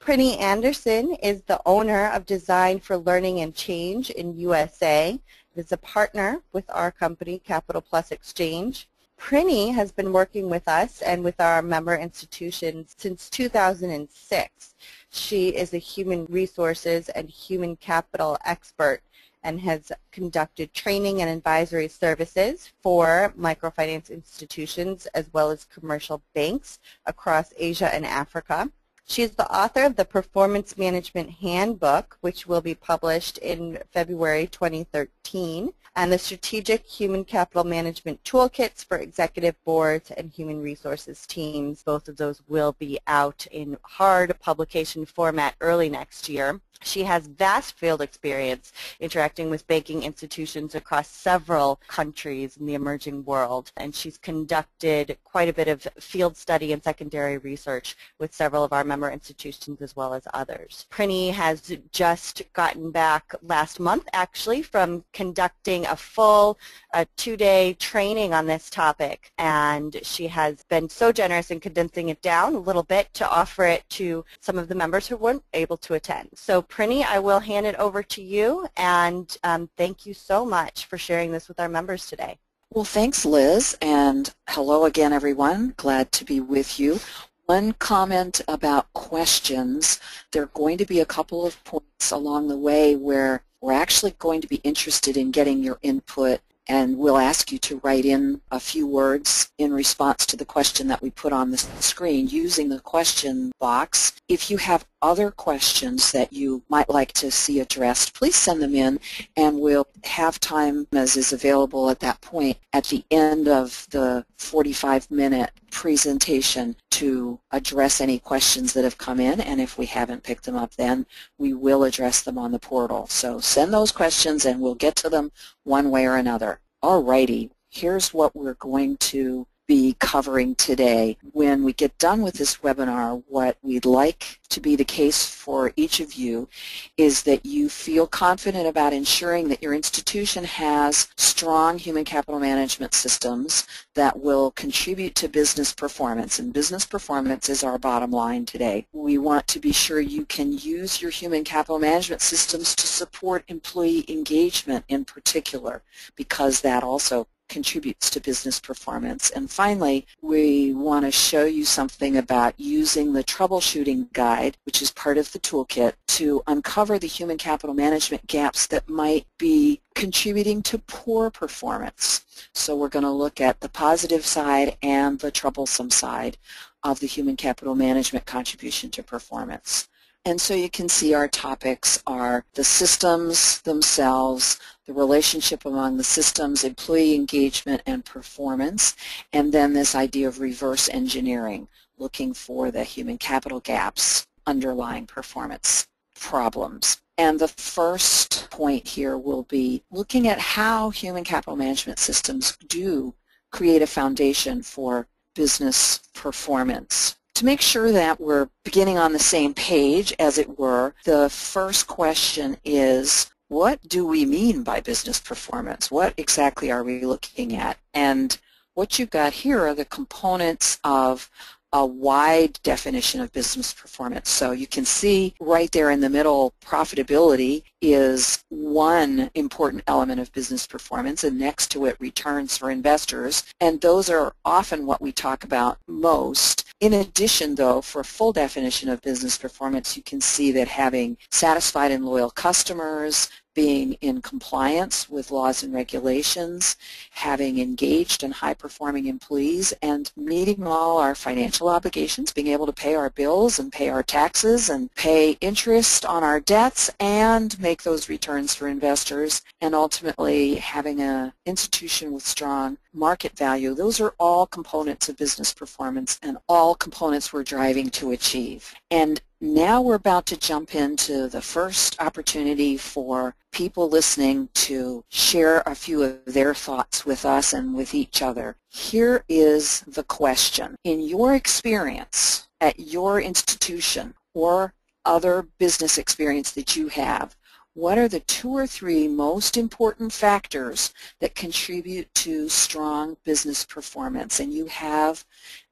Prinny Anderson is the owner of Design for Learning and Change in USA. It is a partner with our company, Capital Plus Exchange. Prinny has been working with us and with our member institutions since 2006. She is a human resources and human capital expert and has conducted training and advisory services for microfinance institutions as well as commercial banks across Asia and Africa. She is the author of the Performance Management Handbook, which will be published in February 2013, and the Strategic Human Capital Management Toolkits for Executive Boards and Human Resources Teams. Both of those will be out in hard publication format early next year. She has vast field experience interacting with banking institutions across several countries in the emerging world, and she's conducted quite a bit of field study and secondary research with several of our member institutions as well as others. Prinny has just gotten back last month, actually, from conducting a full 2-day training on this topic, and she has been so generous in condensing it down a little bit to offer it to some of the members who weren't able to attend. So Prinny, I will hand it over to you, and thank you so much for sharing this with our members today. Well, thanks, Liz, and hello again, everyone. Glad to be with you. One comment about questions. There are going to be a couple of points along the way where we're actually going to be interested in getting your input, and we'll ask you to write in a few words in response to the question that we put on the screen using the question box. If you have other questions that you might like to see addressed, please send them in, and we'll have time, as is available at that point, at the end of the 45-minute presentation to address any questions that have come in, and if we haven't picked them up then, we will address them on the portal. So send those questions and we'll get to them one way or another. Alrighty, here's what we're going to be covering today. When we get done with this webinar, what we'd like to be the case for each of you is that you feel confident about ensuring that your institution has strong human capital management systems that will contribute to business performance, and business performance is our bottom line today. We want to be sure you can use your human capital management systems to support employee engagement in particular, because that also contributes to business performance. And finally, we want to show you something about using the troubleshooting guide, which is part of the toolkit, to uncover the human capital management gaps that might be contributing to poor performance. So we're going to look at the positive side and the troublesome side of the human capital management contribution to performance. And so you can see our topics are the systems themselves, the relationship among the systems, employee engagement and performance, and then this idea of reverse engineering, looking for the human capital gaps underlying performance problems. And the first point here will be looking at how human capital management systems do create a foundation for business performance. To make sure that we're beginning on the same page, as it were, the first question is, what do we mean by business performance? What exactly are we looking at? And what you've got here are the components of a wide definition of business performance. So you can see right there in the middle, profitability is one important element of business performance, and next to it, returns for investors. And those are often what we talk about most. In addition, though, for a full definition of business performance, you can see that having satisfied and loyal customers, being in compliance with laws and regulations, having engaged and high-performing employees, and meeting all our financial obligations, being able to pay our bills and pay our taxes and pay interest on our debts and make those returns for investors, and ultimately having an institution with strong market value. Those are all components of business performance and all components we're driving to achieve. And now we're about to jump into the first opportunity for people listening to share a few of their thoughts with us and with each other. Here is the question. In your experience at your institution or other business experience that you have, what are the 2 or 3 most important factors that contribute to strong business performance? And you have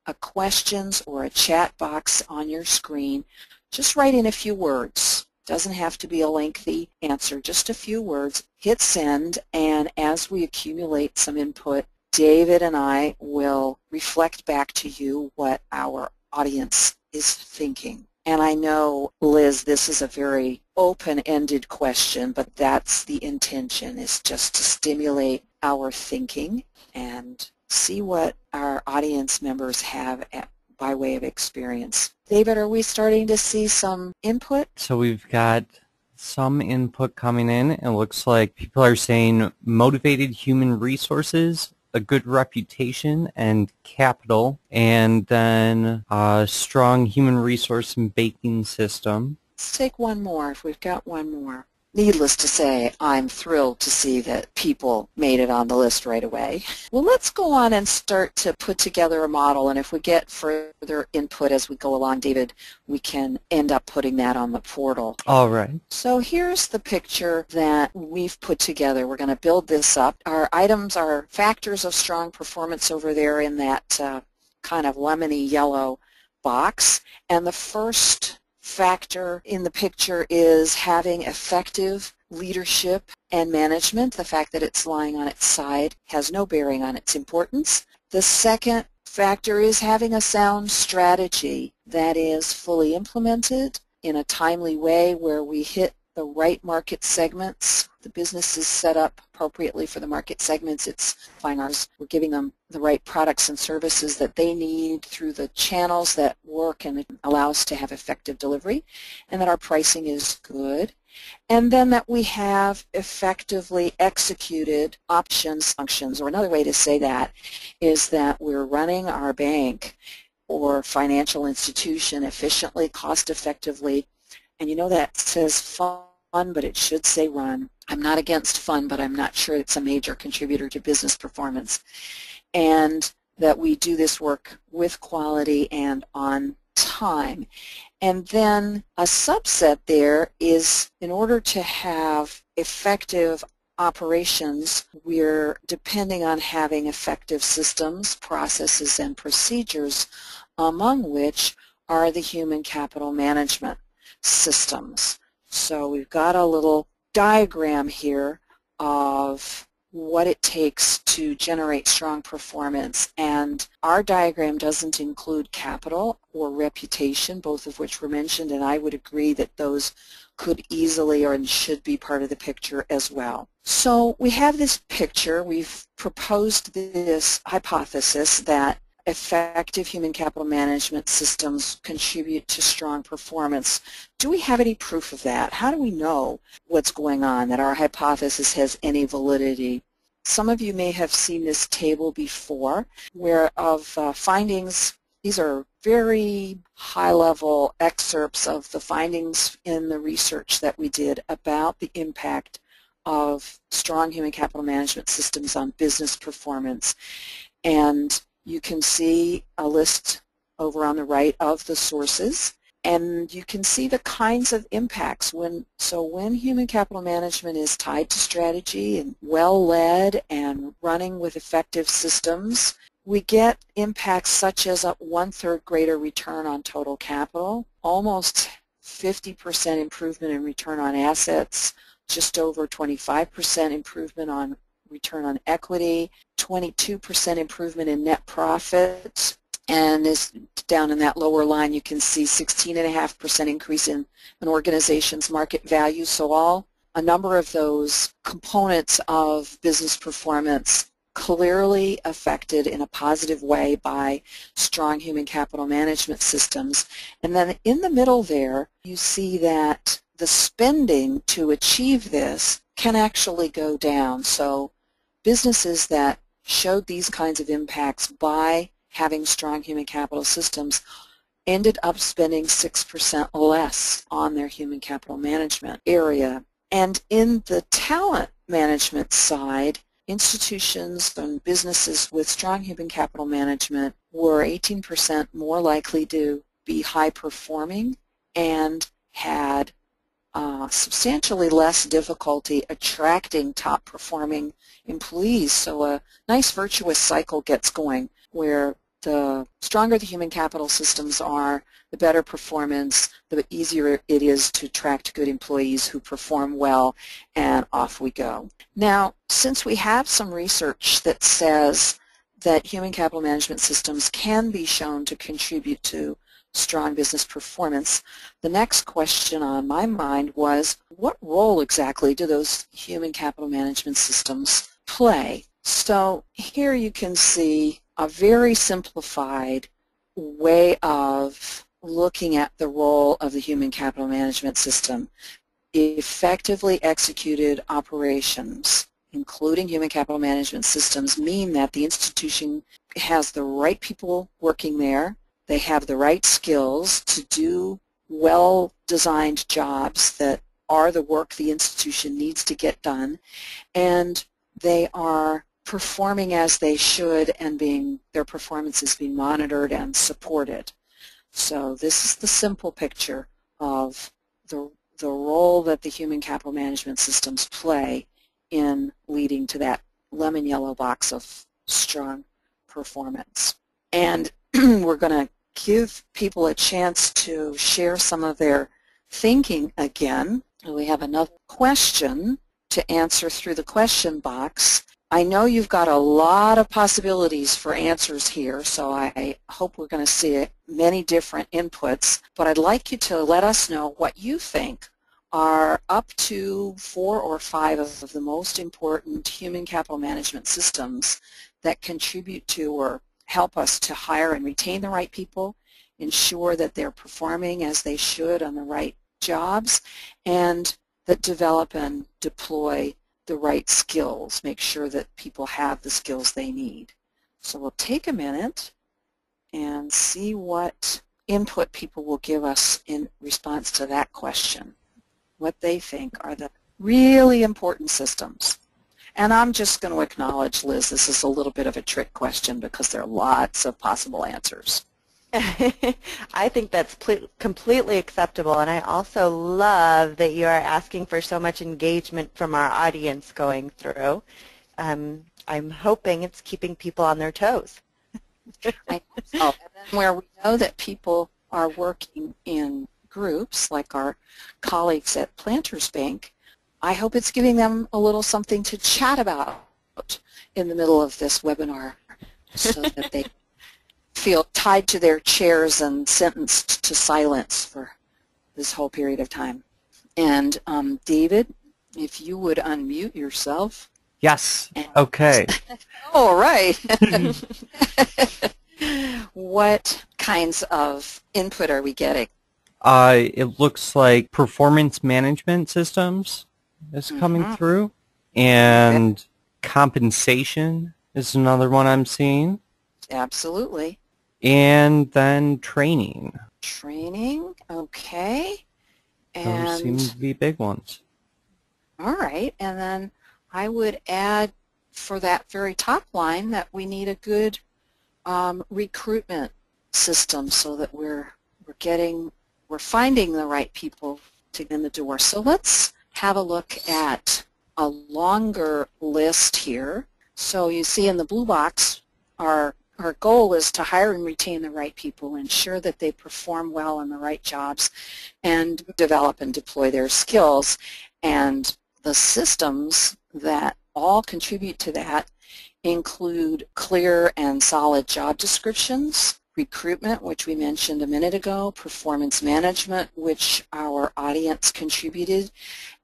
a questions or a chat box on your screen just write in a few words. Doesn't have to be a lengthy answer, just a few words. Hit send, and as we accumulate some input, David and I will reflect back to you what our audience is thinking. And I know, Liz, this is a very open-ended question, but that's the intention, is just to stimulate our thinking and see what our audience members have by way of experience. David, are we starting to see some input? So we've got some input coming in. It looks like people are saying motivated human resources, a good reputation and capital, and then a strong human resource and banking system. Let's take one more if we've got one more. Needless to say, I'm thrilled to see that people made it on the list right away. Well, let's go on and start to put together a model, and if we get further input as we go along, David, we can end up putting that on the portal. All right. So here's the picture that we've put together. We're going to build this up. Our items are factors of strong performance over there in that kind of lemony yellow box, and the first factor in the picture is having effective leadership and management. The fact that it's lying on its side has no bearing on its importance. The second factor is having a sound strategy that is fully implemented in a timely way where we hit the right market segments. The business is set up appropriately for the market segments. It's fine ours. We're giving them the right products and services that they need through the channels that work and allow us to have effective delivery, and that our pricing is good, and then that we have effectively executed options functions. Or another way to say that is that we're running our bank or financial institution efficiently, cost effectively. And you know that says fun, but it should say run. I'm not against fun, but I'm not sure it's a major contributor to business performance. And that we do this work with quality and on time. And then a subset there is, in order to have effective operations, we're depending on having effective systems, processes, and procedures, among which are the human capital management systems. So we've got a little diagram here of what it takes to generate strong performance, and our diagram doesn't include capital or reputation, both of which were mentioned, and I would agree that those could easily or should be part of the picture as well. So we have this picture. We've proposed this hypothesis that effective human capital management systems contribute to strong performance. Do we have any proof of that? How do we know what's going on, that our hypothesis has any validity? Some of you may have seen this table before, where of findings. These are very high-level excerpts of the findings in the research that we did about the impact of strong human capital management systems on business performance. And you can see a list over on the right of the sources, and you can see the kinds of impacts. When human capital management is tied to strategy and well-led and running with effective systems, we get impacts such as a 1/3 greater return on total capital, almost 50% improvement in return on assets, just over 25% improvement on return on equity, 22% improvement in net profit, and is down in that lower line you can see 16.5% increase in an organization's market value. So a number of those components of business performance clearly affected in a positive way by strong human capital management systems. And then in the middle there you see that the spending to achieve this can actually go down. So businesses that showed these kinds of impacts by having strong human capital systems ended up spending 6% less on their human capital management area. And in the talent management side, institutions and businesses with strong human capital management were 18% more likely to be high performing and had substantially less difficulty attracting top performing employees. So a nice virtuous cycle gets going where the stronger the human capital systems are, the better performance, the easier it is to attract good employees who perform well, and off we go. Now, since we have some research that says that human capital management systems can be shown to contribute to strong business performance, the next question on my mind was, what role exactly do those human capital management systems play? So here you can see a very simplified way of looking at the role of the human capital management system. Effectively executed operations, including human capital management systems, mean that the institution has the right people working there, they have the right skills to do well-designed jobs that are the work the institution needs to get done, and they are performing as they should, and their performance is being monitored and supported. So this is the simple picture of the role that the human capital management systems play in leading to that lemon yellow box of strong performance. And we're going to give people a chance to share some of their thinking again. We have another question to answer through the question box. I know you've got a lot of possibilities for answers here, so I hope we're going to see many different inputs, but I'd like you to let us know what you think are up to 4 or 5 of the most important human capital management systems that contribute to or help us to hire and retain the right people, ensure that they're performing as they should on the right jobs, and that develop and deploy the right skills, make sure that people have the skills they need. So we'll take a minute and see what input people will give us in response to that question, what they think are the really important systems. And I'm just going to acknowledge, Liz, this is a little bit of a trick question because there are lots of possible answers. I think that's completely acceptable, and I also love that you are asking for so much engagement from our audience going through. I'm hoping it's keeping people on their toes. I hope so. And then where we know that people are working in groups, like our colleagues at Planters Bank, I hope it's giving them a little something to chat about in the middle of this webinar so that they feel tied to their chairs and sentenced to silence for this whole period of time. And David, if you would unmute yourself. Yes. Okay. All right. What kinds of input are we getting? It looks like performance management systems is coming through, and compensation is another one I'm seeing. Absolutely. And then training. Training, okay. And those seem to be big ones. All right, and then I would add for that very top line that we need a good recruitment system so that we're finding the right people to get in the door. So let's have a look at a longer list here. So you see in the blue box, our goal is to hire and retain the right people, ensure that they perform well in the right jobs, and develop and deploy their skills. And the systems that all contribute to that include clear and solid job descriptions, recruitment, which we mentioned a minute ago, performance management, which our audience contributed,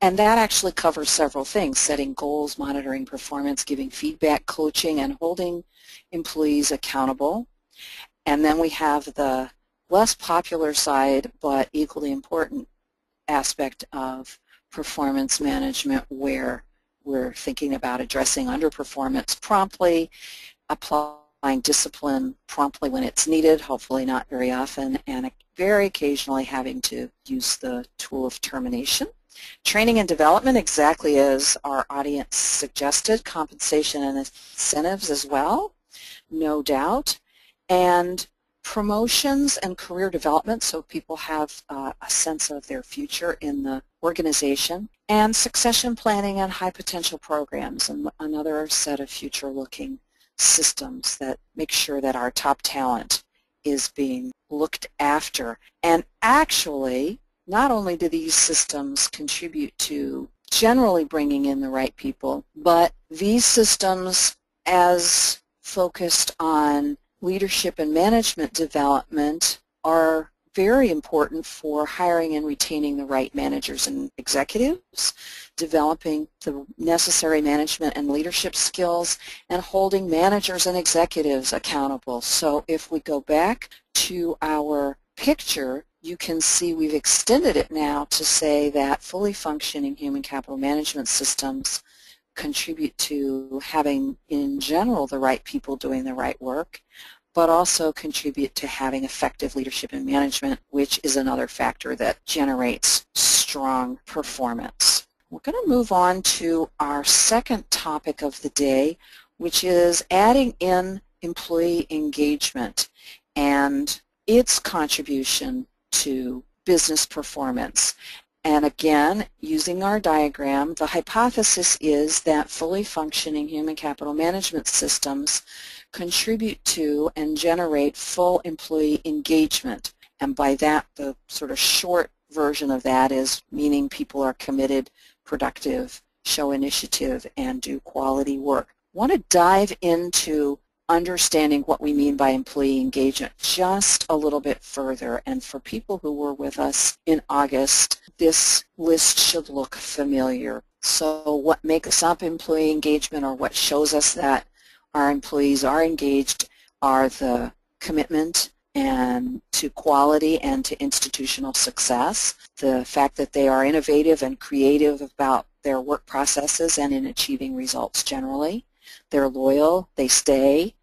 and that actually covers several things: setting goals, monitoring performance, giving feedback, coaching, and holding employees accountable. And then we have the less popular side but equally important aspect of performance management, where we're thinking about addressing underperformance promptly, applying discipline promptly when it's needed, hopefully not very often, and very occasionally having to use the tool of termination. Training and development, exactly as our audience suggested, compensation and incentives as well, no doubt, and promotions and career development so people have a sense of their future in the organization, and succession planning and high potential programs, and another set of future looking systems that make sure that our top talent is being looked after. And actually, not only do these systems contribute to generally bringing in the right people, but these systems, as focused on leadership and management development, are very important for hiring and retaining the right managers and executives, developing the necessary management and leadership skills, and holding managers and executives accountable. So if we go back to our picture, you can see we've extended it now to say that fully functioning human capital management systems contribute to having, in general, the right people doing the right work, but also contribute to having effective leadership and management, which is another factor that generates strong performance. We're going to move on to our second topic of the day, which is adding in employee engagement and its contribution to business performance. And again, using our diagram, the hypothesis is that fully functioning human capital management systems contribute to and generate full employee engagement. And by that, the sort of short version of that is meaning people are committed, productive, show initiative, and do quality work. I want to dive into understanding what we mean by employee engagement just a little bit further. And for people who were with us in August, this list should look familiar. So what makes up employee engagement, or what shows us that our employees are engaged, are the commitment and to quality and to institutional success, the fact that they are innovative and creative about their work processes and in achieving results generally. They're loyal, they stay,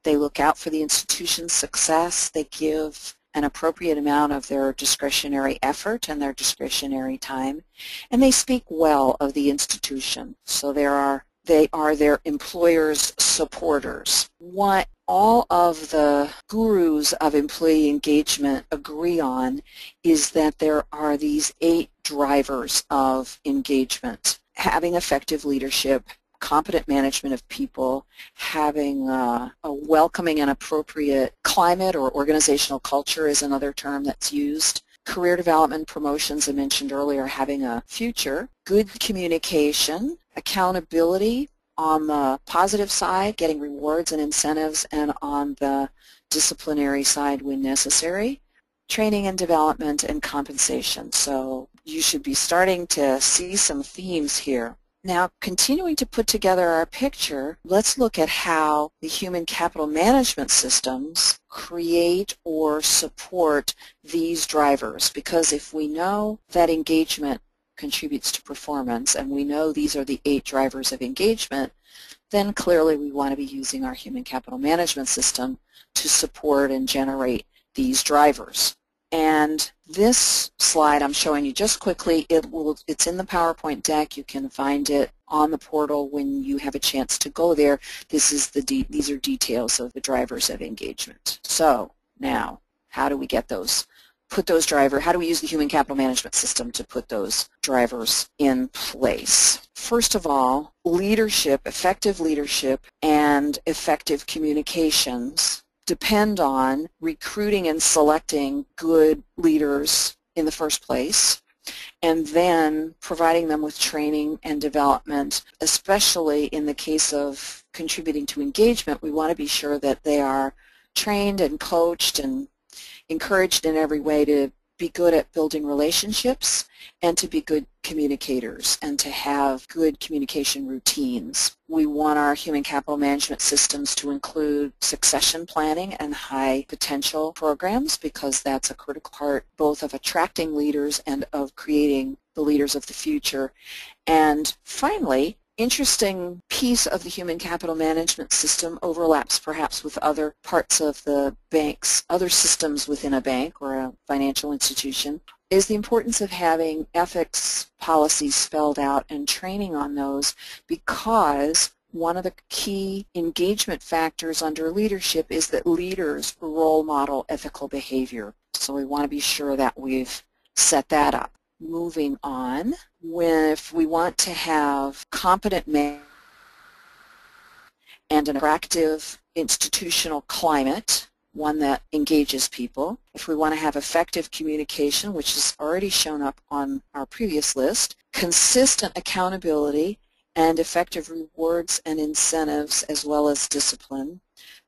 they look out for the institution's success, they give an appropriate amount of their discretionary effort and their discretionary time, and they speak well of the institution. So they are their employer's supporters. What all of the gurus of employee engagement agree on is that there are these 8 drivers of engagement: having effective leadership, competent management of people, having a welcoming and appropriate climate or organizational culture is another term that's used, career development, promotions I mentioned earlier, having a future, good communication, accountability on the positive side, getting rewards and incentives, and on the disciplinary side when necessary, training and development, and compensation. So you should be starting to see some themes here. Now, continuing to put together our picture, let's look at how the human capital management systems create or support these drivers. Because if we know that engagement contributes to performance, and we know these are the 8 drivers of engagement, then clearly we want to be using our human capital management system to support and generate these drivers. And this slide I'm showing you just quickly, it's in the PowerPoint deck. You can find it on the portal when you have a chance to go there. These are details of the drivers of engagement. So now, how do we get those? How do we use the human capital management system to put those drivers in place? First of all, leadership, effective leadership, and effective communications depend on recruiting and selecting good leaders in the first place, and then providing them with training and development. Especially in the case of contributing to engagement, we want to be sure that they are trained and coached and encouraged in every way to be good at building relationships and to be good communicators and to have good communication routines. We want our human capital management systems to include succession planning and high potential programs, because that's a critical part both of attracting leaders and of creating the leaders of the future. And finally, interesting piece of the human capital management system overlaps perhaps with other parts of the bank's, other systems within a bank or a financial institution, is the importance of having ethics policies spelled out and training on those, because one of the key engagement factors under leadership is that leaders role model ethical behavior. So we want to be sure that we've set that up. Moving on, if we want to have competent and an attractive institutional climate, one that engages people. If we want to have effective communication, which has already shown up on our previous list, consistent accountability and effective rewards and incentives as well as discipline,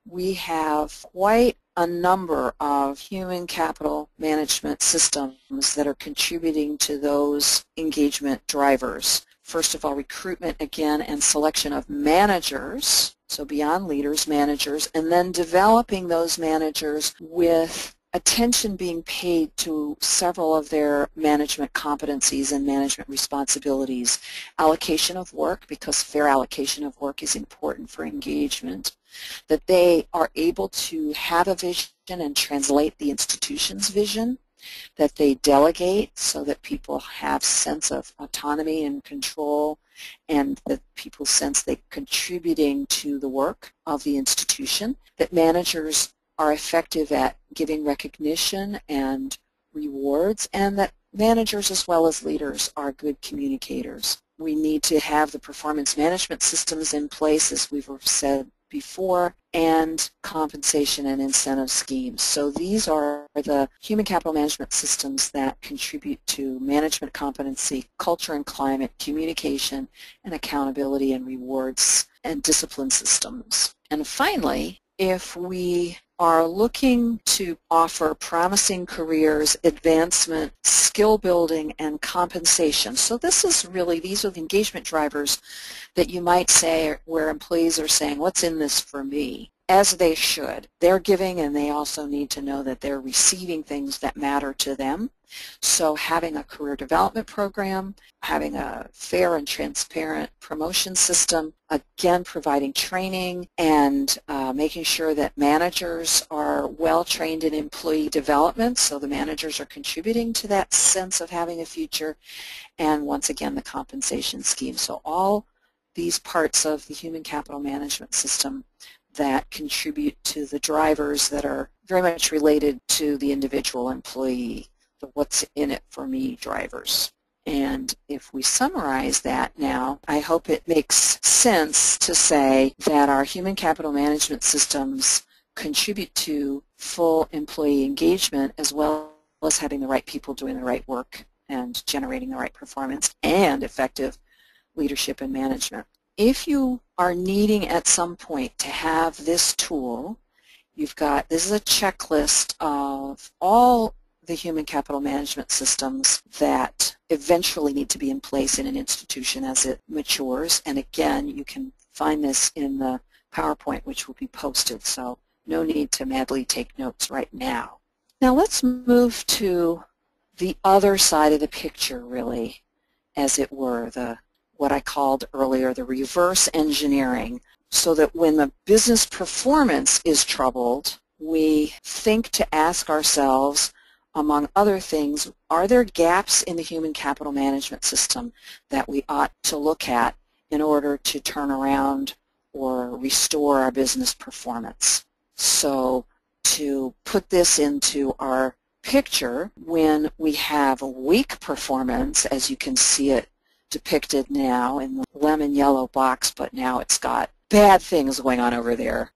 we have quite a number of human capital management systems that are contributing to those engagement drivers. First of all, recruitment again and selection of managers, so beyond leaders, managers, and then developing those managers with attention being paid to several of their management competencies and management responsibilities. Allocation of work, because fair allocation of work is important for engagement. That they are able to have a vision and translate the institution's vision. That they delegate so that people have sense of autonomy and control, and that people sense they're contributing to the work of the institution. That managers are effective at giving recognition and rewards, and that managers as well as leaders are good communicators. We need to have the performance management systems in place, as we've said before, and compensation and incentive schemes. So these are the human capital management systems that contribute to management competency, culture and climate, communication, and accountability and rewards and discipline systems. And finally, if we are looking to offer promising careers, advancement, skill building, and compensation. So this is really, these are the engagement drivers that you might say where employees are saying, what's in this for me? As they should. They're giving, and they also need to know that they're receiving things that matter to them. So having a career development program, having a fair and transparent promotion system, again providing training and making sure that managers are well trained in employee development, so the managers are contributing to that sense of having a future, and once again the compensation scheme. So all these parts of the human capital management system that contribute to the drivers that are very much related to the individual employee, the what's in it for me drivers. And if we summarize that now, I hope it makes sense to say that our human capital management systems contribute to full employee engagement as well as having the right people doing the right work and generating the right performance and effective leadership and management. If you are needing at some point to have this tool, you've got, this is a checklist of all the human capital management systems that eventually need to be in place in an institution as it matures. And again, you can find this in the PowerPoint, which will be posted, so no need to madly take notes right now. Now let's move to the other side of the picture, really, as it were, what I called earlier the reverse engineering, so that when the business performance is troubled, we think to ask ourselves, among other things, are there gaps in the human capital management system that we ought to look at in order to turn around or restore our business performance? So to put this into our picture, when we have a weak performance, as you can see it depicted now in the lemon yellow box, but now it's got bad things going on over there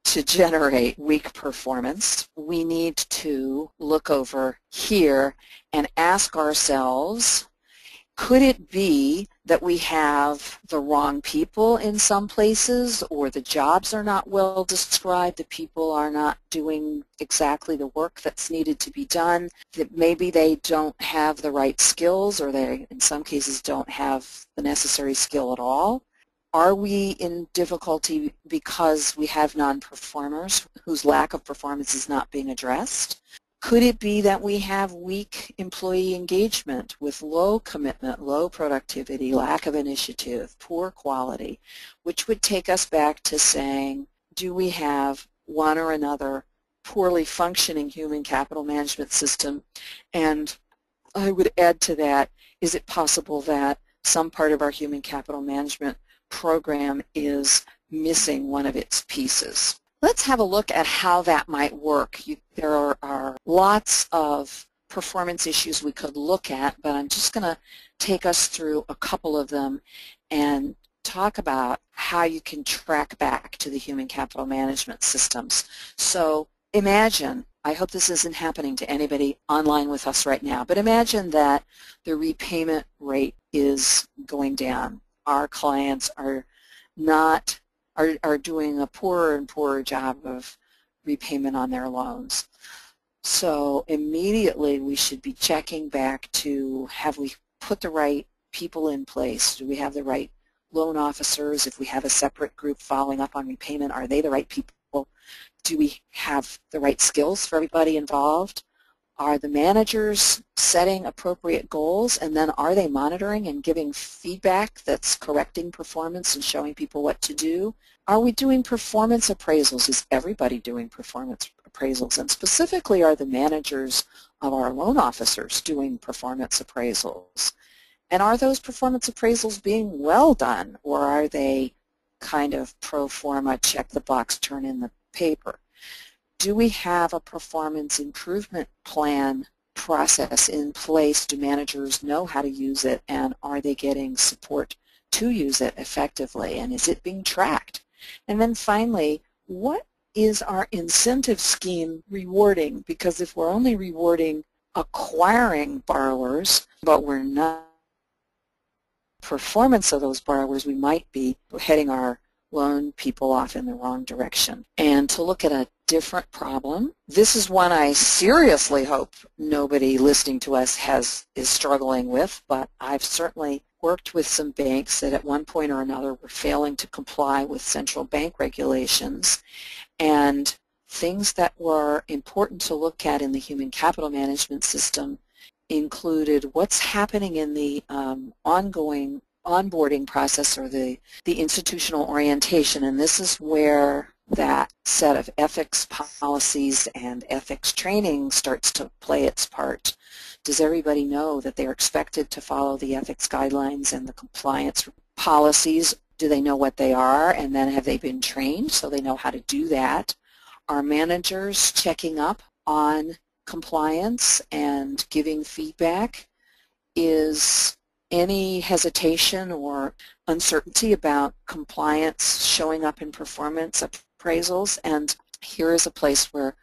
to generate weak performance, we need to look over here and ask ourselves, could it be that we have the wrong people in some places, or the jobs are not well described, the people are not doing exactly the work that's needed to be done, that maybe they don't have the right skills, or they in some cases don't have the necessary skill at all? Are we in difficulty because we have non-performers whose lack of performance is not being addressed? Could it be that we have weak employee engagement with low commitment, low productivity, lack of initiative, poor quality, which would take us back to saying, do we have one or another poorly functioning human capital management system? And I would add to that, is it possible that some part of our human capital management program is missing one of its pieces? Let's have a look at how that might work. There are lots of performance issues we could look at, but I'm just going to take us through a couple of them and talk about how you can track back to the human capital management systems. So imagine, I hope this isn't happening to anybody online with us right now, but imagine that the repayment rate is going down. Our clients are doing a poorer and poorer job of repayment on their loans. So immediately we should be checking back to, have we put the right people in place? Do we have the right loan officers? If we have a separate group following up on repayment, are they the right people? Do we have the right skills for everybody involved? Are the managers setting appropriate goals, and then are they monitoring and giving feedback that's correcting performance and showing people what to do? Are we doing performance appraisals? Is everybody doing performance appraisals? And specifically, are the managers of our loan officers doing performance appraisals? And are those performance appraisals being well done, or are they kind of pro forma, check the box, turn in the paper? Do we have a performance improvement plan process in place? Do managers know how to use it, and are they getting support to use it effectively, and is it being tracked? And then finally, what is our incentive scheme rewarding? Because if we're only rewarding acquiring borrowers, but we're not performance of those borrowers, we might be heading our loan people off in the wrong direction. And to look at a different problem, this is one I seriously hope nobody listening to us is struggling with, but I've certainly worked with some banks that at one point or another were failing to comply with central bank regulations, and things that were important to look at in the human capital management system included what's happening in the ongoing onboarding process, or the institutional orientation, and this is where that set of ethics policies and ethics training starts to play its part. Does everybody know that they're expected to follow the ethics guidelines and the compliance policies? Do they know what they are, and then have they been trained so they know how to do that? Are managers checking up on compliance and giving feedback? Is any hesitation or uncertainty about compliance showing up in performance appraisals? And here is a place where,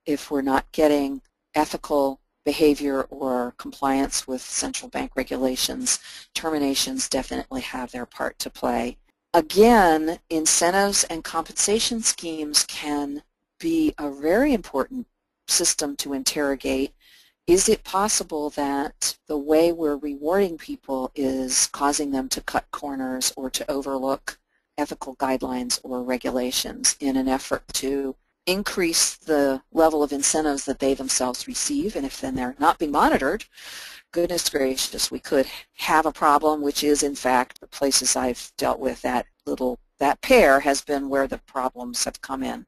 if we're not getting ethical behavior or compliance with central bank regulations, terminations definitely have their part to play. Again, incentives and compensation schemes can be a very important system to interrogate. Is it possible that the way we're rewarding people is causing them to cut corners or to overlook ethical guidelines or regulations in an effort to increase the level of incentives that they themselves receive? And if then they're not being monitored, goodness gracious, we could have a problem, which is in fact the places I've dealt with that pair has been where the problems have come in.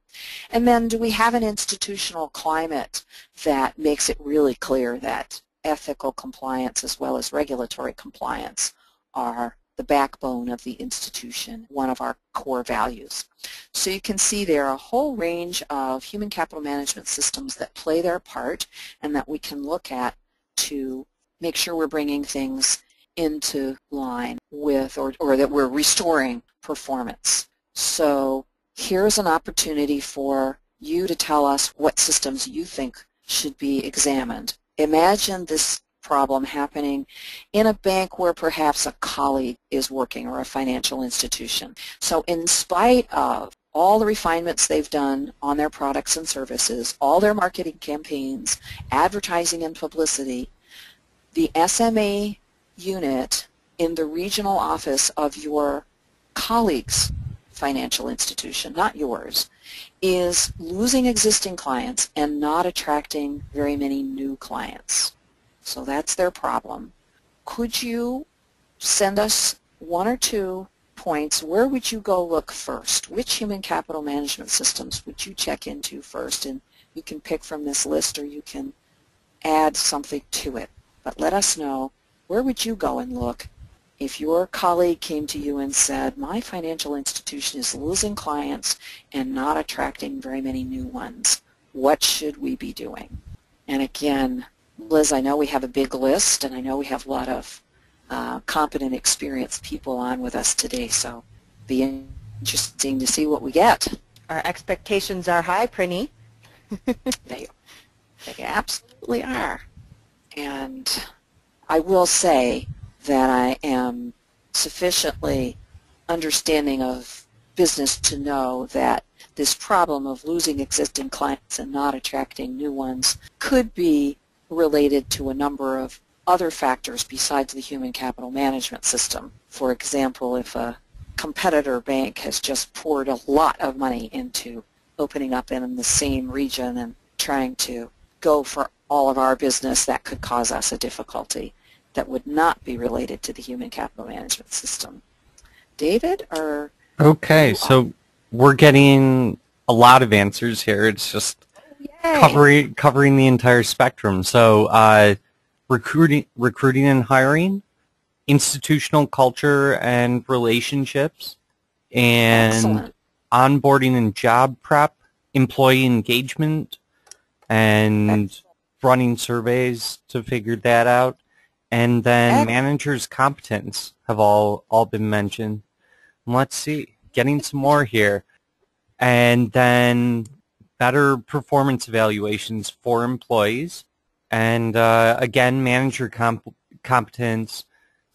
And then, do we have an institutional climate that makes it really clear that ethical compliance as well as regulatory compliance are the backbone of the institution, one of our core values? So you can see there are a whole range of human capital management systems that play their part and that we can look at to make sure we're bringing things into line with, or that we're restoring performance. So here's an opportunity for you to tell us what systems you think should be examined. Imagine this problem happening in a bank where perhaps a colleague is working, or a financial institution. So in spite of all the refinements they've done on their products and services, all their marketing campaigns, advertising and publicity, the SMA unit in the regional office of your colleague's financial institution, not yours, is losing existing clients and not attracting very many new clients. So that's their problem. Could you send us one or two points? Where would you go look first? Which human capital management systems would you check into first? And you can pick from this list, or you can add something to it. But let us know, where would you go and look if your colleague came to you and said, my financial institution is losing clients and not attracting very many new ones? What should we be doing? And again, Liz, I know we have a big list, and I know we have a lot of competent, experienced people on with us today, so be interesting to see what we get. Our expectations are high, Prinny. They absolutely are. And I will say that I am sufficiently understanding of business to know that this problem of losing existing clients and not attracting new ones could be related to a number of other factors besides the human capital management system. For example, if a competitor bank has just poured a lot of money into opening up in the same region and trying to go for all of our business, that could cause us a difficulty that would not be related to the human capital management system. David, or... Okay, so we're getting a lot of answers here. It's just covering the entire spectrum. So recruiting and hiring, institutional culture and relationships, and Excellent. onboarding and job prep, employee engagement, and running surveys to figure that out. And then managers' competence have all been mentioned. Let's see, getting some more here. And then better performance evaluations for employees. And again, manager competence,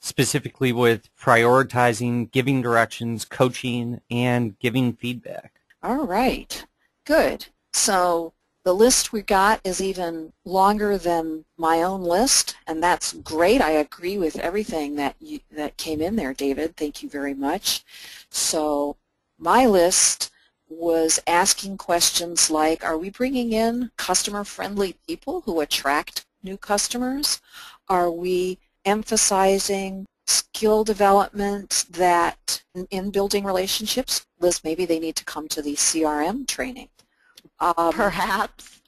specifically with prioritizing, giving directions, coaching, and giving feedback. All right, good. So the list we got is even longer than my own list, and that's great. I agree with everything that came in there, David. Thank you very much. So my list was asking questions like, are we bringing in customer-friendly people who attract new customers? Are we emphasizing skill development that in building relationships? Liz, maybe they need to come to the CRM training. Perhaps.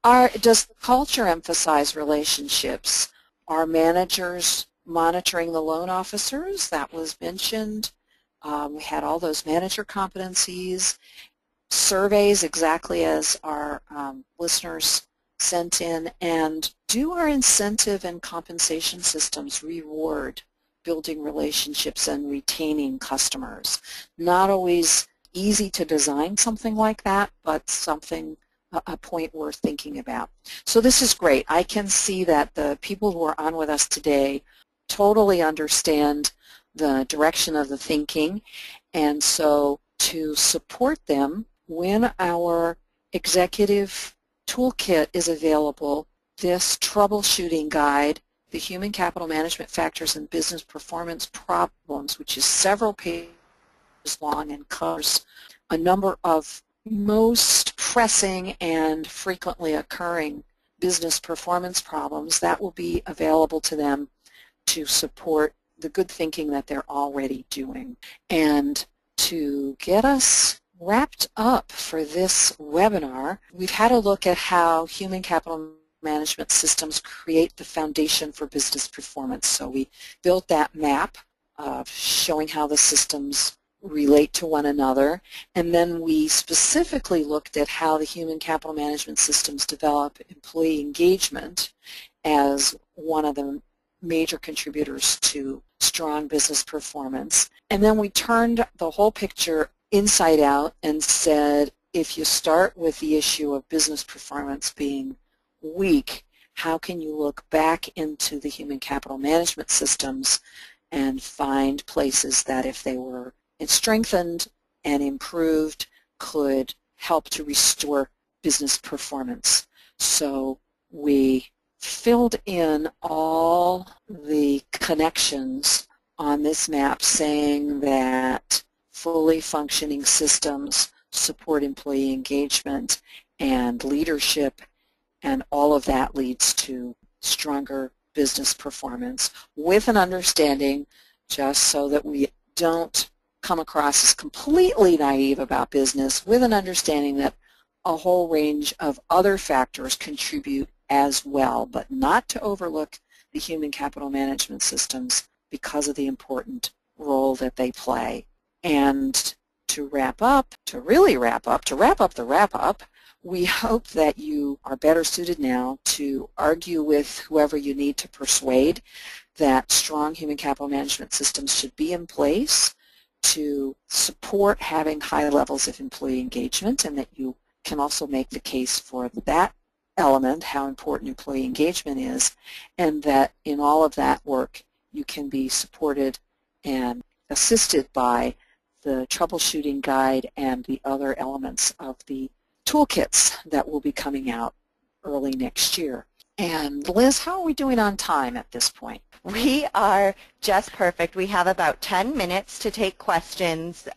Does the culture emphasize relationships? Are managers monitoring the loan officers? That was mentioned. We had all those manager competencies, surveys exactly as our listeners sent in, and do our incentive and compensation systems reward building relationships and retaining customers? Not always easy to design something like that, but something, a point worth thinking about. So this is great. I can see that the people who are on with us today totally understand the direction of the thinking, and so to support them, when our executive toolkit is available, this troubleshooting guide, the Human Capital Management Factors and Business Performance Problems, which is several pages long and covers a number of most pressing and frequently occurring business performance problems, that will be available to them to support the good thinking that they're already doing. And to get us wrapped up for this webinar, we've had a look at how human capital management systems create the foundation for business performance. So we built that map of showing how the systems relate to one another, and then we specifically looked at how the human capital management systems develop employee engagement as one of the major contributors to strong business performance. And then we turned the whole picture inside out and said, if you start with the issue of business performance being weak, how can you look back into the human capital management systems and find places that, if they were strengthened and improved, could help to restore business performance. So we filled in all the connections on this map, saying that fully functioning systems support employee engagement and leadership, and all of that leads to stronger business performance, with an understanding, just so that we don't come across as completely naive about business, with an understanding that a whole range of other factors contribute as well, but not to overlook the human capital management systems because of the important role that they play. And to wrap up, to wrap up the wrap-up, we hope that you are better suited now to argue with whoever you need to persuade, that strong human capital management systems should be in place to support having high levels of employee engagement, and that you can also make the case for that element, how important employee engagement is, and that in all of that work you can be supported and assisted by the troubleshooting guide and the other elements of the toolkits that will be coming out early next year. And Liz, how are we doing on time at this point? We are just perfect. We have about 10 minutes to take questions.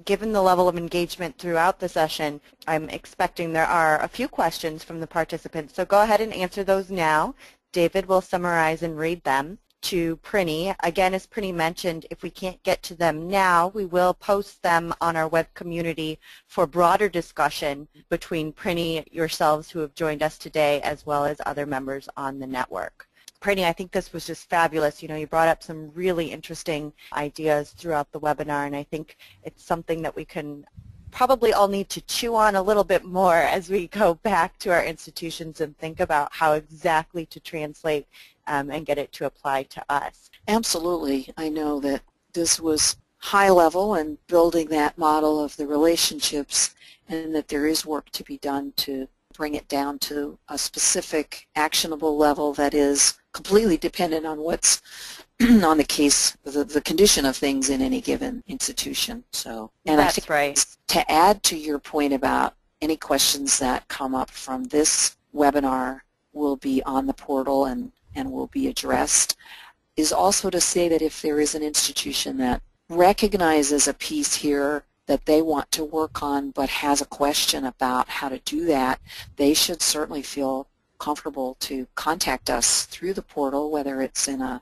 Given the level of engagement throughout the session, I'm expecting there are a few questions from the participants. So go ahead and answer those now. David will summarize and read them to Prinny. Again, as Prinny mentioned, if we can't get to them now, we will post them on our web community for broader discussion between Prinny, yourselves who have joined us today, as well as other members on the network. Prinny, I think this was just fabulous. You know, you brought up some really interesting ideas throughout the webinar, and I think it's something that we can probably all need to chew on a little bit more as we go back to our institutions and think about how exactly to translate and get it to apply to us. Absolutely. I know that this was high level and building that model of the relationships, and that there is work to be done to bring it down to a specific actionable level that is completely dependent on what's on the case, the condition of things in any given institution. So, and That's I think right. To add to your point about any questions that come up from this webinar will be on the portal and will be addressed, is also to say that if there is an institution that recognizes a piece here that they want to work on but has a question about how to do that, they should certainly feel comfortable to contact us through the portal, whether it's in an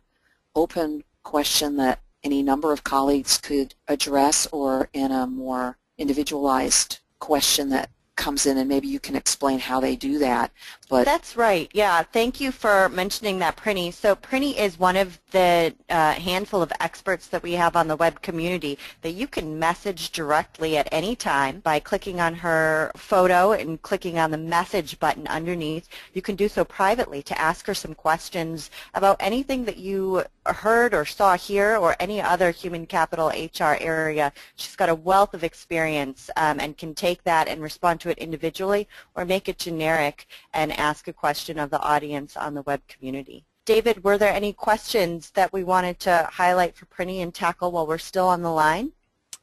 open question that any number of colleagues could address, or in a more individualized question that comes in, and maybe you can explain how they do that. But that's right. Yeah, thank you for mentioning that, Prinny. So Prinny is one of the handful of experts that we have on the web community that you can message directly at any time by clicking on her photo and clicking on the message button underneath. You can do so privately to ask her some questions about anything that you heard or saw here, or any other human capital HR area. She's got a wealth of experience and can take that and respond to it individually or make it generic and ask a question of the audience on the web community. David, were there any questions that we wanted to highlight for Prinny and tackle while we're still on the line?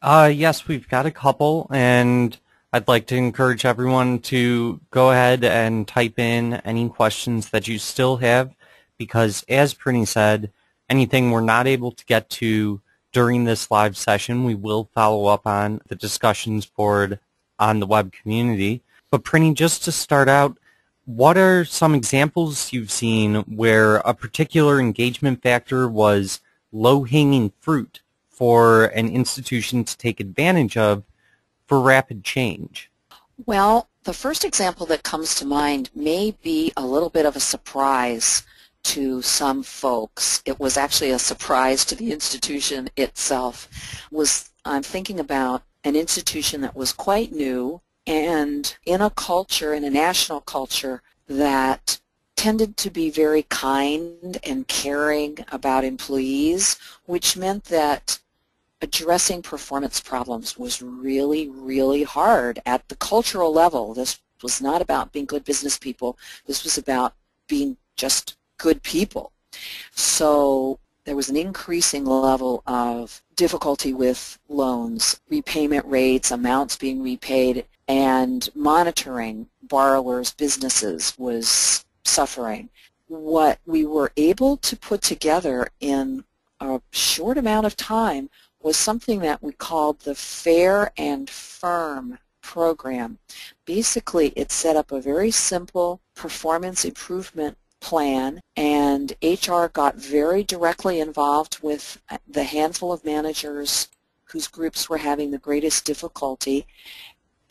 Yes, we've got a couple, and I'd like to encourage everyone to go ahead and type in any questions that you still have, because as Prinny said, anything we're not able to get to during this live session, we will follow up on the discussions board on the web community. But Prinny, just to start out, what are some examples you've seen where a particular engagement factor was low-hanging fruit for an institution to take advantage of for rapid change? Well, the first example that comes to mind may be a little bit of a surprise to some folks. It was actually a surprise to the institution itself. I'm thinking about an institution that was quite new and in a culture, in a national culture, that tended to be very kind and caring about employees, which meant that addressing performance problems was really, really hard at the cultural level. This was not about being good business people. This was about being just good people. So there was an increasing level of difficulty with loans, repayment rates, amounts being repaid, and monitoring borrowers' businesses was suffering. What we were able to put together in a short amount of time was something that we called the Fair and Firm program. Basically, it set up a very simple performance improvement plan, and HR got very directly involved with the handful of managers whose groups were having the greatest difficulty,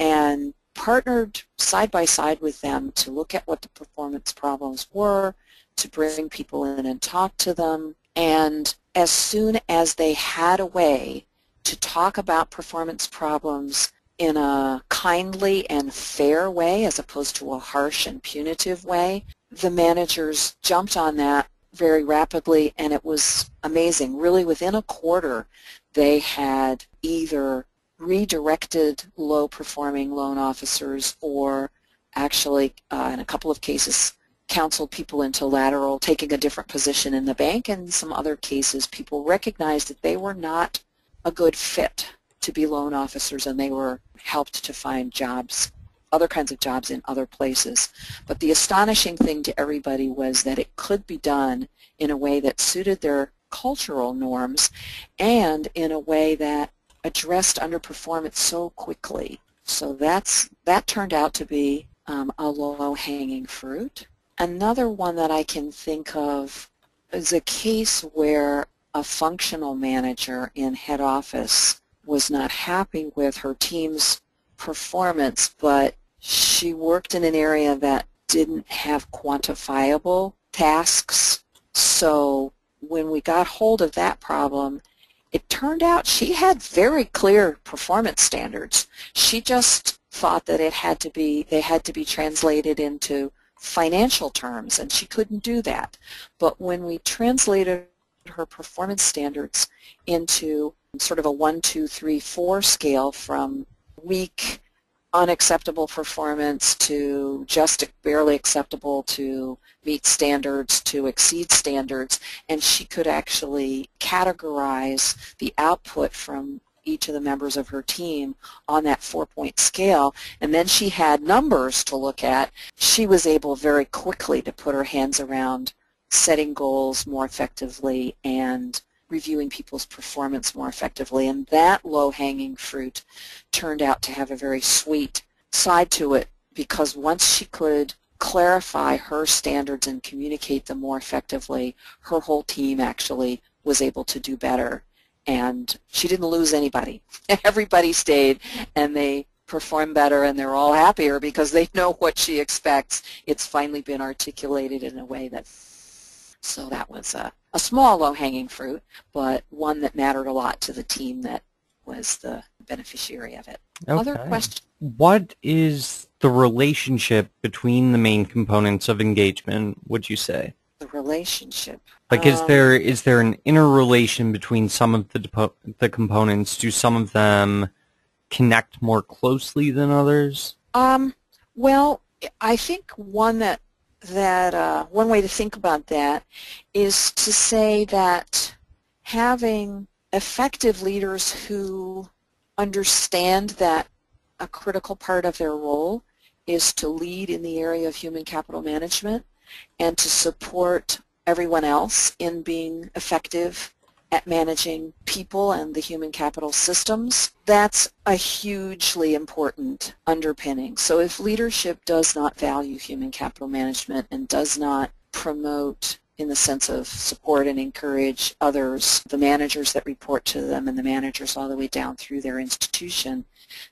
and partnered side by side with them to look at what the performance problems were, to bring people in and talk to them. And as soon as they had a way to talk about performance problems in a kindly and fair way as opposed to a harsh and punitive way, the managers jumped on that very rapidly, and it was amazing. Really, within a quarter, they had either redirected low-performing loan officers or actually, in a couple of cases, counseled people into lateral, taking a different position in the bank. And in some other cases, people recognized that they were not a good fit to be loan officers, and they were helped to find jobs, other kinds of jobs in other places. But the astonishing thing to everybody was that it could be done in a way that suited their cultural norms and in a way that addressed underperformance so quickly. So that turned out to be a low-hanging fruit. Another one that I can think of is a case where a functional manager in head office was not happy with her team's performance, but she worked in an area that didn't have quantifiable tasks. So when we got hold of that problem, it turned out she had very clear performance standards. She just thought that they had to be translated into financial terms, and she couldn't do that. But when we translated her performance standards into sort of a 1, 2, 3, 4 scale from weak, unacceptable performance to just barely acceptable to meet standards to exceed standards, and she could actually categorize the output from each of the members of her team on that 4-point scale, and then she had numbers to look at. She was able very quickly to put her hands around setting goals more effectively and reviewing people's performance more effectively, and that low-hanging fruit turned out to have a very sweet side to it, because once she could clarify her standards and communicate them more effectively, her whole team actually was able to do better. And she didn't lose anybody. Everybody stayed, and they perform better, and they're all happier because they know what she expects. It's finally been articulated in a way that, so that was a small low-hanging fruit, but one that mattered a lot to the team that was the beneficiary of it. Okay. Other questions? What is the relationship between the main components of engagement, would you say? The relationship. Like, is there an interrelation between some of the components? Do some of them connect more closely than others? Well, I think one one way to think about that is to say that having effective leaders who understand that a critical part of their role is to lead in the area of human capital management and to support everyone else in being effective at managing people and the human capital systems, that's a hugely important underpinning. So if leadership does not value human capital management and does not promote, in the sense of support and encourage others, the managers that report to them and the managers all the way down through their institution,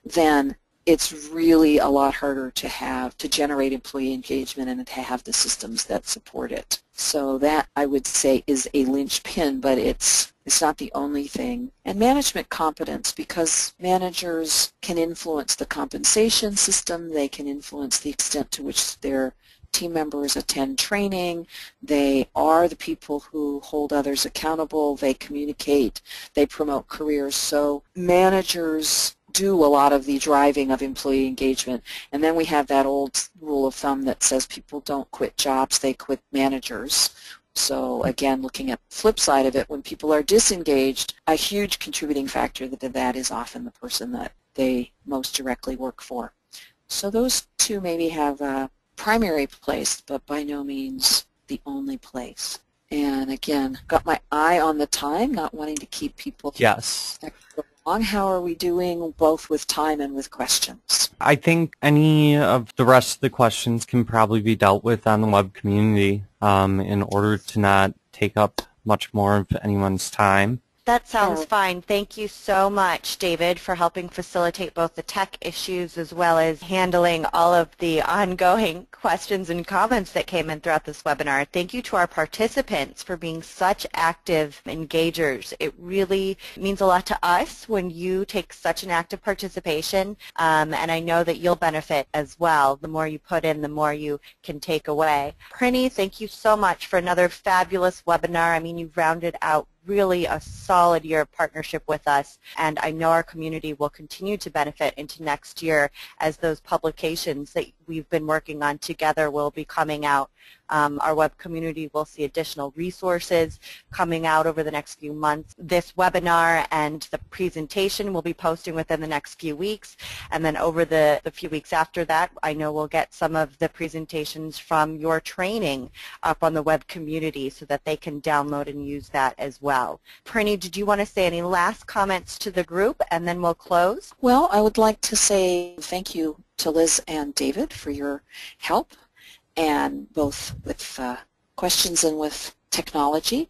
then it's really a lot harder to generate employee engagement and to have the systems that support it. So that, I would say, is a linchpin, but it's not the only thing. And management competence, because managers can influence the compensation system, they can influence the extent to which their team members attend training, they are the people who hold others accountable, they communicate, they promote careers. So managers do a lot of the driving of employee engagement. And then we have that old rule of thumb that says people don't quit jobs, they quit managers. So again, looking at the flip side of it, when people are disengaged, a huge contributing factor to that is often the person that they most directly work for. So those two maybe have a primary place, but by no means the only place. And again, got my eye on the time, not wanting to keep people Yes. long. How are we doing both with time and with questions? I think any of the rest of the questions can probably be dealt with on the web community in order to not take up much more of anyone's time. That sounds fine. Thank you so much, David, for helping facilitate both the tech issues as well as handling all of the ongoing questions and comments that came in throughout this webinar. Thank you to our participants for being such active engagers. It really means a lot to us when you take such an active participation, and I know that you'll benefit as well. The more you put in, the more you can take away. Prinny, thank you so much for another fabulous webinar. I mean, you've rounded out really a solid year of partnership with us, and I know our community will continue to benefit into next year as those publications that we've been working on together will be coming out. Our web community will see additional resources coming out over the next few months. This webinar and the presentation will be posting within the next few weeks, and then over the few weeks after that, I know we'll get some of the presentations from your training up on the web community so that they can download and use that as well. Prinny, did you want to say any last comments to the group, and then we'll close? Well, I would like to say thank you to Liz and David for your help, and both with questions and with technology,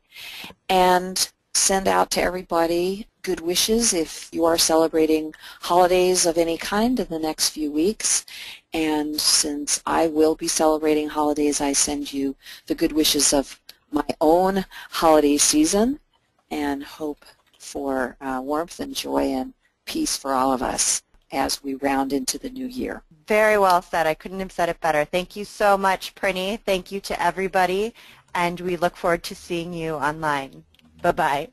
and send out to everybody good wishes if you are celebrating holidays of any kind in the next few weeks. And since I will be celebrating holidays, I send you the good wishes of my own holiday season and hope for warmth and joy and peace for all of us as we round into the new year. Very well said. I couldn't have said it better. Thank you so much, Prinny. Thank you to everybody, and we look forward to seeing you online. Bye-bye.